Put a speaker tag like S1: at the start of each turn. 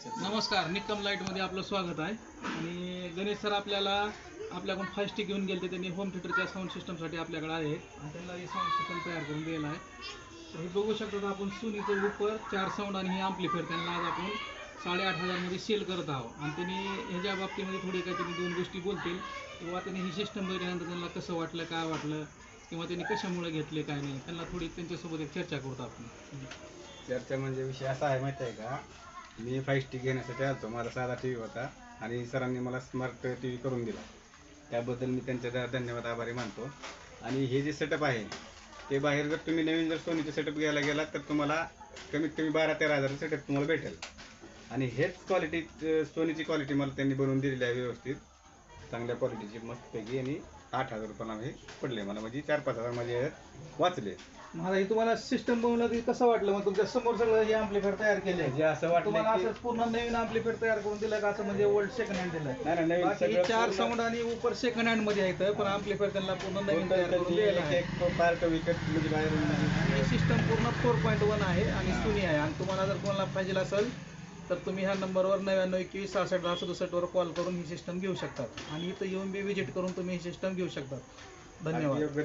S1: नमस्कार, निकम लाईटमध्ये आपलं स्वागत आहे. आणि गणेश सर आपल्याकडून 5 स्टिक घेऊन गेले. त्यांनी होम थिएटरच्या साऊंड सिस्टमसाठी आपल्याकडे आहे आणि त्यांना ही साऊंड सिस्टम तयार करून दिलेला आहे. तर हे बघू शकता आपण सोनीचं उपर 4 साऊंड आणि हे अँप्लिफायर त्यांना आज आपण 8,500 मध्ये सेल करत आहोत. आणि त्यांनी ह्याच्या बाबतीमध्ये थोडी काहीतरी 2 गोष्टी बोलतील किंवा त्यांनी ही सिस्टम बघितल्यानंतर त्यांना कसं वाटलं, काय वाटलं किंवा त्यांनी कशामुळे घेतले काय नाही, त्यांना थोडी त्यांच्यासोबत एक चर्चा करतो आपण.
S2: चर्चा म्हणजे विषय असा आहे माहिती आहे का, मी 5 स्टिक घेण्यासाठी आलो. माझा साधा टी व्ही होता आणि सरांनी मला स्मार्ट टी व्ही करून दिला. त्याबद्दल मी त्यांचे धन्यवाद आभारी मानतो. आणि हे जे सेटअप आहे ते बाहेर जर तुम्ही नवीन सोनीचे सेटअप घ्यायला गेलात तर तुम्हाला कमीत कमी 12-13 हजाराचं सेटअप तुम्हाला भेटेल. आणि हेच क्वालिटी सोनीची क्वालिटी मला त्यांनी बनवून दिलेली आहे व्यवस्थित चांगल्या क्वालिटीची मस्तपैकी. आणि 8,000 रुपयाला हे पडले मला, म्हणजे 4-5 हजार माझे वाचले.
S1: मला हे तुम्हाला सिस्टम बनवलं की कसं वाटलं? मग तुमच्या समोर सगळं हे अँप्लिफायर तयार केले
S2: जे असं वाटलं
S1: तुम्हाला
S2: की-
S1: असं पूर्ण नवीन अँप्लिफायर तयार करून दिलं का, असं म्हणजे ओल्ड सेकंड हँड दिलं?
S2: नाही, नवीन
S1: बाकी
S2: सगळं
S1: 4
S2: पूर्ण-
S1: साऊंड आणि उपर सेकंड हँड मध्ये आहेत, पण अँप्लिफायर त्यांना पूर्ण नवीन तयार करून दिलेलं आहे.
S2: पार्ट विकत म्हणजे बाहेरून
S1: ही सिस्टम पूर्ण 4.1 आहे आणि सोनी आहे. आणि तुम्हाला जर कोणाला पाहिजे असेल तर तुम्ही ह्या नंबरवर 9921661067 वर कॉल करून ही सिस्टम घेऊ शकतात. आणि इथं येऊन बी विजिट करून तुम्ही ही सिस्टम घेऊ शकतात. धन्यवाद.
S2: योग्य